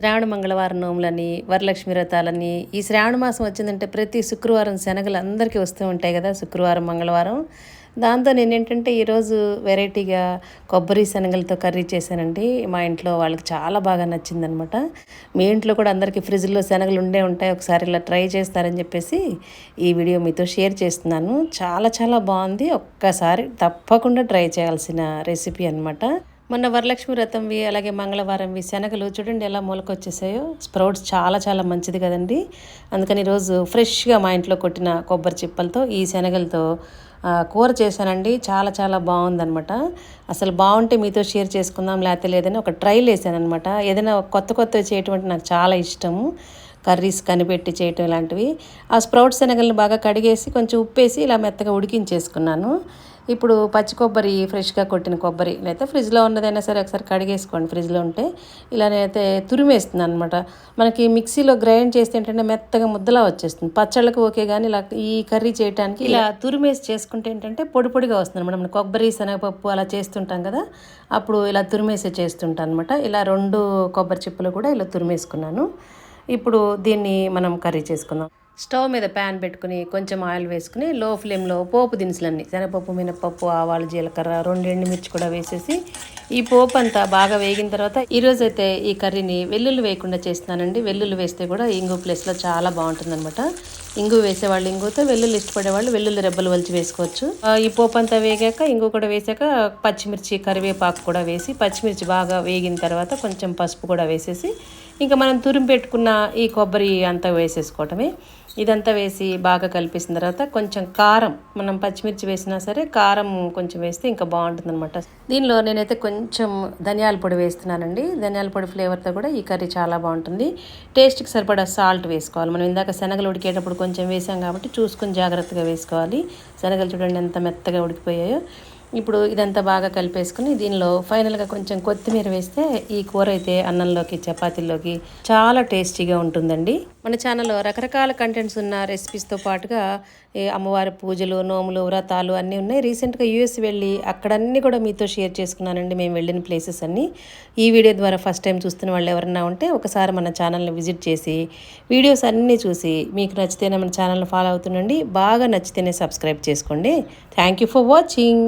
శ్రావణ మంగళవారం నోములని, వరలక్ష్మి వ్రతాలని, ఈ శ్రావణ మాసం వచ్చిందంటే ప్రతి శుక్రవారం శనగలు అందరికీ వస్తూ ఉంటాయి కదా! శుక్రవారం, మంగళవారం. దాంతో నేనేంటంటే ఈరోజు వెరైటీగా కొబ్బరి శనగలతో కర్రీ చేశానండి. మా ఇంట్లో వాళ్ళకి చాలా బాగా నచ్చిందనమాట. మీ ఇంట్లో కూడా అందరికీ ఫ్రిడ్జ్‌లో శనగలు ఉండే ఉంటాయి. ఒకసారి ఇలా ట్రై చేస్తారని చెప్పేసి ఈ వీడియో మీతో షేర్ చేస్తున్నాను. చాలా చాలా బాగుంది. ఒక్కసారి తప్పకుండా ట్రై చేయాల్సిన రెసిపీ అనమాట. మొన్న వరలక్ష్మి వ్రతంవి అలాగే మంగళవారంవి శనగలు చూడండి ఎలా మొలకొచ్చేసాయో. స్ప్రౌట్స్ చాలా చాలా మంచిది కదండి. అందుకని ఈరోజు ఫ్రెష్గా మా ఇంట్లో కొట్టిన కొబ్బరి చిప్పలతో ఈ శనగలతో కూర చేశానండి. చాలా చాలా బాగుందనమాట. అసలు బాగుంటే మీతో షేర్ చేసుకుందాం, లేకపోతే లేదని ఒక ట్రైల్ వేసానమాట. ఏదైనా కొత్త కొత్తవి చేయటం అంటే నాకు చాలా ఇష్టము. కర్రీస్ కనిపెట్టి చేయటం ఇలాంటివి. ఆ స్ప్రౌట్ శనగలను బాగా కడిగేసి కొంచెం ఉప్పేసి ఇలా మెత్తగా ఉడికించేసుకున్నాను. ఇప్పుడు పచ్చి కొబ్బరి, ఫ్రెష్గా కొట్టిన కొబ్బరి లేకపోతే ఫ్రిడ్జ్లో ఉన్నదైనా సరే ఒకసారి కడిగేసుకోండి ఫ్రిడ్జ్లో ఉంటే. ఇలానైతే తురిమేస్తున్నాను అనమాట. మనకి మిక్సీలో గ్రైండ్ చేస్తే ఏంటంటే మెత్తగా ముద్దలా వచ్చేస్తుంది. పచ్చళ్ళకి ఓకే, కానీ ఇలా ఈ కర్రీ చేయడానికి ఇలా తురిమేసి చేసుకుంటే ఏంటంటే పొడి పొడిగా వస్తుంది అనమాట. మనం కొబ్బరి శనగపప్పు అలా చేస్తుంటాం కదా, అప్పుడు ఇలా తురిమేసి చేస్తుంటాను అనమాట. ఇలా 2 కొబ్బరి చిప్పలు కూడా ఇలా తురిమేసుకున్నాను. ఇప్పుడు దీన్ని మనం కర్రీ చేసుకుందాం. స్టవ్ మీద ప్యాన్ పెట్టుకుని కొంచెం ఆయిల్ వేసుకుని లో ఫ్లేమ్లో పోపు దినుసులన్నీ శనగపప్పు, మినపప్పు, ఆవాలు, జీలకర్ర, 2 ఎండుమిర్చి కూడా వేసేసి ఈ పోపు అంతా బాగా వేగిన తర్వాత ఈరోజైతే ఈ కర్రీని వెల్లుల్లి వేయకుండా చేస్తున్నానండి. వెల్లుల్లి వేస్తే కూడా ఇంగు ప్లేస్లో చాలా బాగుంటుంది అనమాట. ఇంగు వేసేవాళ్ళు ఇంగుతో, వెల్లుల్లి ఇష్టపడేవాళ్ళు వెల్లుల్లి రెబ్బలు వలిచి వేసుకోవచ్చు. ఈ పోపు అంతా వేగాక ఇంగు కూడా వేసాక పచ్చిమిర్చి, కరివేపాకు కూడా వేసి పచ్చిమిర్చి బాగా వేగిన తర్వాత కొంచెం పసుపు కూడా వేసేసి ఇంకా మనం తురిమి పెట్టుకున్న ఈ కొబ్బరి అంతా వేసేసుకోవటమే. ఇదంతా వేసి బాగా కలిపేసిన తర్వాత కొంచెం కారం, మనం పచ్చిమిర్చి వేసినా సరే కారం కొంచెం వేస్తే ఇంకా బాగుంటుంది అనమాట. దీనిలో నేనైతే కొంచెం ధనియాల పొడి వేస్తున్నానండి. ధనియాల పొడి ఫ్లేవర్తో కూడా ఈ కర్రీ చాలా బాగుంటుంది. టేస్ట్కి సరిపడా సాల్ట్ వేసుకోవాలి. మనం ఇందాక శనగలు ఉడికేటప్పుడు కొంచెం వేసాం కాబట్టి చూసుకొని జాగ్రత్తగా వేసుకోవాలి. శనగలు చూడండి ఎంత మెత్తగా ఉడికిపోయాయో. ఇప్పుడు ఇదంతా బాగా కలిపేసుకుని దీనిలో ఫైనల్గా కొంచెం కొత్తిమీర వేస్తే ఈ కూర అయితే అన్నంలోకి, చపాతీల్లోకి చాలా టేస్టీగా ఉంటుందండి. మన ఛానల్లో రకరకాల కంటెంట్స్ ఉన్న రెసిపీస్తో పాటుగా అమ్మవారి పూజలు, నోములు, వ్రతాలు అన్నీ ఉన్నాయి. రీసెంట్గా యూఎస్ వెళ్ళి అక్కడన్నీ కూడా మీతో షేర్ చేసుకున్నానండి, మేము వెళ్ళిన ప్లేసెస్ అన్నీ. ఈ వీడియో ద్వారా ఫస్ట్ టైం చూస్తున్న వాళ్ళు ఎవరన్నా ఉంటే ఒకసారి మన ఛానల్ని విజిట్ చేసి వీడియోస్ అన్నీ చూసి మీకు నచ్చితేనే మన ఛానల్ని ఫాలో అవుతుండండి. బాగా నచ్చితేనే సబ్స్క్రైబ్ చేసుకోండి. Thank you for watching.